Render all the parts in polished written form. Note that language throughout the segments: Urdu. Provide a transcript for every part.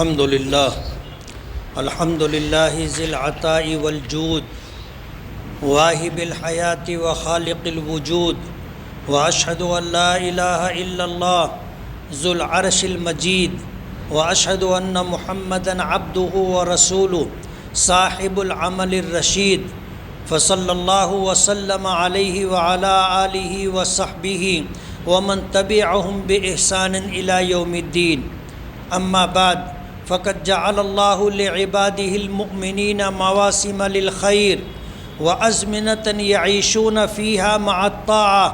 الحمد لله ذي العطاء والجود واهب الحياة وخالق الوجود وأشهد أن لا إله إلا الله ذو العرش المجيد وأشهد أن محمدًا عبده ورسوله صاحب العمل الرشيد فصلى الله وسلم عليه وعلى آله وصحبه ومن تبعهم بإحسان إلى يوم الدين. أما بعد فقد جعل الله لعباده المؤمنين مواسم للخير وأزمنة يعيشون فيها مع الطاعة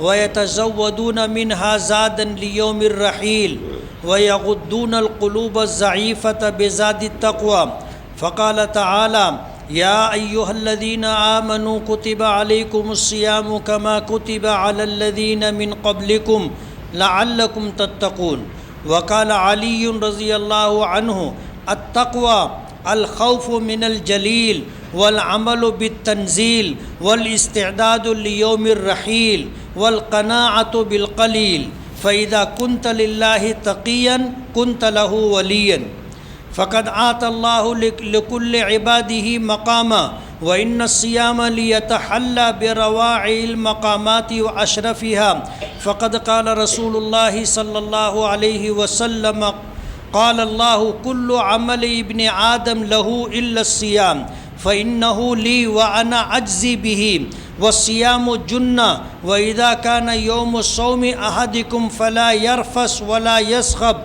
ويتزودون منها زادا ليوم الرحيل ويغضون القلوب الضعيفة بزاد التقوى. فقال تعالى: يا أيها الذين آمنوا كتب عليكم الصيام كما كتب على الذين من قبلكم لعلكم تتقون. وقال علي رضي الله عنه: التقوى الخوف من الجليل والعمل بالتنزيل والاستعداد ليوم الرحيل والقناعة بالقليل، فإذا كنت لله تقيا كنت له وليا. فقد آتى الله لكل عباده مقاما، وإن الصيام ليتحلى برواعي المقامات وأشرفها. فقد قال رسول الله صلى الله عليه وسلم: قال الله: كل عمل ابن آدم له إلا الصيام فإنه لي وأنا أجزي به، والصيام جنة، وإذا كان يوم صوم أحدكم فلا يرفث ولا يسخب،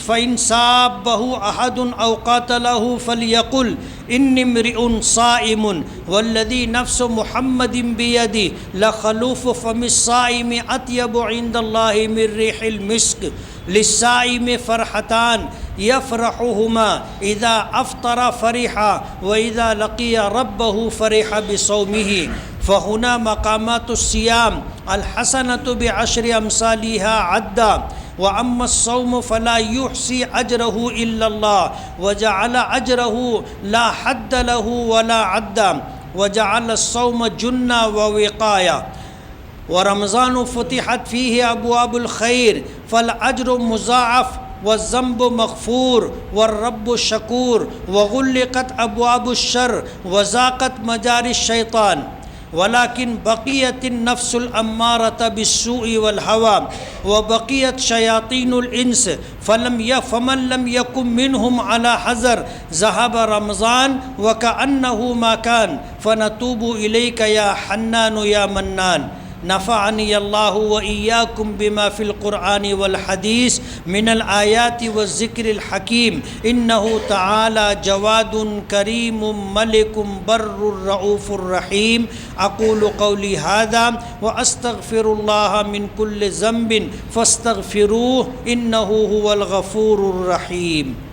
فإن سابه أحد أو قاتله فليقل إني امرئ صائم، والذي نفس محمد بيده لخلوف فم الصائم أطيب عند الله من ريح المسك. للصائم فرحتان يفرحهما إذا أفطر فرحا وإذا لقي ربه فرح بصومه. فهنا مقامات الصيام الحسنة بعشر أمثالها عدا، وأما الصوم فلا يحصي أجره إلا الله، وجعل أجره لا حد له ولا عدا، وجعل الصوم جنة ووقاية. ورمضان فتحت فيه أبواب الخير فالأجر مضاعف والذنب مغفور والرب شكور، وغلقت أبواب الشر وزاقت مجاري الشيطان. ولكن بقيت النفس الأمارة بالسوء والهوى وبقيت شياطين الإنس، فمن لم يكن منهم على حذر ذهب رمضان وكأنه ما كان، فنتوب إليك يا حنان يا منان. نفعني الله وإياكم بما في القرآن والحديث من الآيات والذكر الحكيم، إنه تعالى جواد كريم ملك بر رؤوف رحيم. أقول قولي هذا وأستغفر الله من كل ذنب فاستغفروه إنه هو الغفور الرحيم.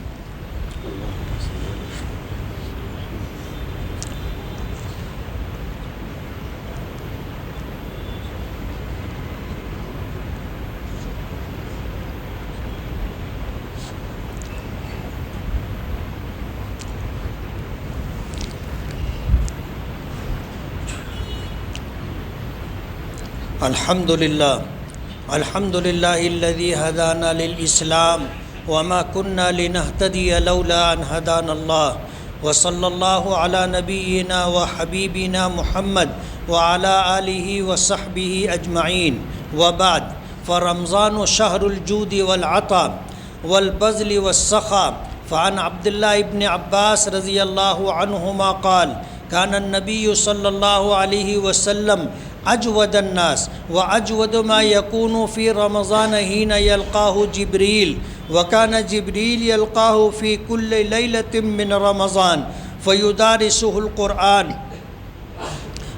الحمد لله الذي هدانا للإسلام وما كنا لنهتدي لولا أن هدانا الله، وصلى الله على نبينا وحبيبنا محمد وعلى آله وصحبه أجمعين. وبعد، فرمضان شهر الجود والعطاء والبذل والسخاء. فعن عبد الله بن عباس رضي الله عنهما قال: كان النبي صلى الله عليه وسلم أجود الناس، وأجود ما يكون في رمضان حين يلقاه جبريل، وكان جبريل يلقاه في كل ليلة من رمضان فيدارسه القرآن.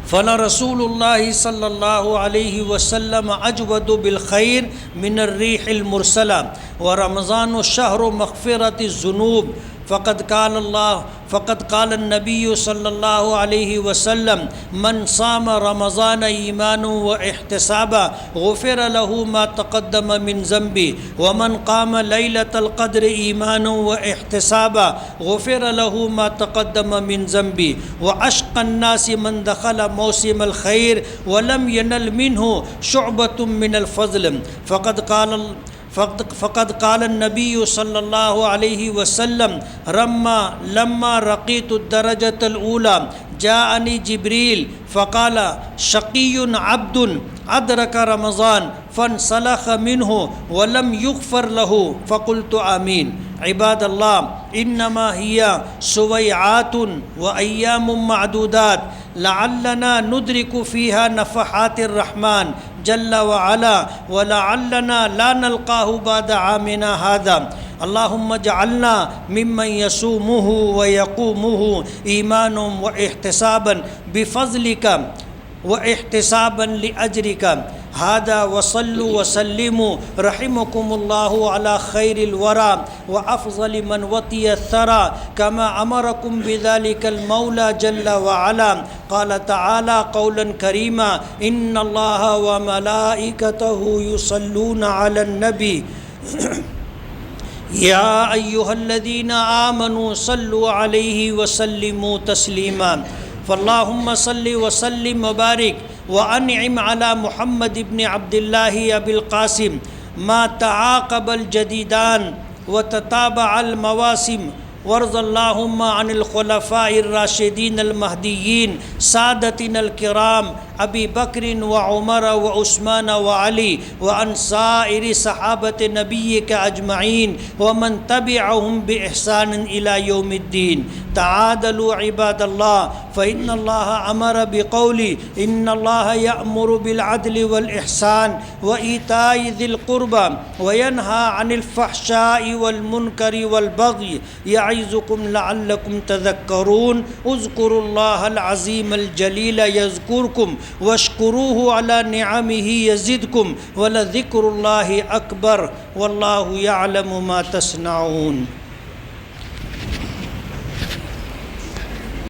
فلرسول الله صلى الله عليه وسلم أجود بالخير من الريح المرسلة، ورمضان شهر مغفرة الذنوب. فقد قال النبي صلى الله عليه وسلم: من صام رمضان إيمانا واحتسابا غفر له ما تقدم من ذنبه، ومن قام ليلة القدر إيمانا واحتسابا غفر له ما تقدم من ذنبه. وأشقى الناس من دخل موسم الخير ولم ينل منه شعبة من الفضل. فقد قال النبي صلى الله عليه وسلم لما رقيت الدرجة الأولى جاءني جبريل فقال شقي عبد أدرك رمضان فانسلخ منه ولم يغفر له فقلت آمين. عباد الله، إنما هي سويعات وأيام معدودات لعلنا ندرك فيها نفحات الرحمن جل وعلا، ولعلنا لا نلقاه بعد عامنا هذا. اللهم اجعلنا ممن يصومه ويقومه إيمانا واحتسابا بفضلك واحتسابا لأجرك. هذا وصلوا وسلموا رحمكم الله على خير الورى وأفضل من وطي الثرى كما أمركم بذلك المولى جل وعلا. قال تعالى قولا كريما: إن الله وملائكته يصلون على النبي يا أيها الذين آمنوا صلوا عليه وسلموا تسليما. فاللهم صل وسلم وبارك وأنعم على محمد بن عبد الله أبي القاسم ما تعاقب الجديدان وتتابع المواسم. وارض اللهم عن الخلفاء الراشدين المهديين سادتنا الكرام أبي بكر وعمر وعثمان وعلي، وعن سائر صحابة نبيك أجمعين ومن تبعهم بإحسان إلى يوم الدين. تعادلوا عباد الله، فإن الله أمر بقوله: إن الله يأمر بالعدل والإحسان وإيتاء ذي القربى وينهى عن الفحشاء والمنكر والبغي يعظكم لعلكم تذكرون. اذكروا الله العظيم الجليل يذكركم واشكروه على نعمه يزدكم ولذكر الله أكبر والله يعلم ما تصنعون.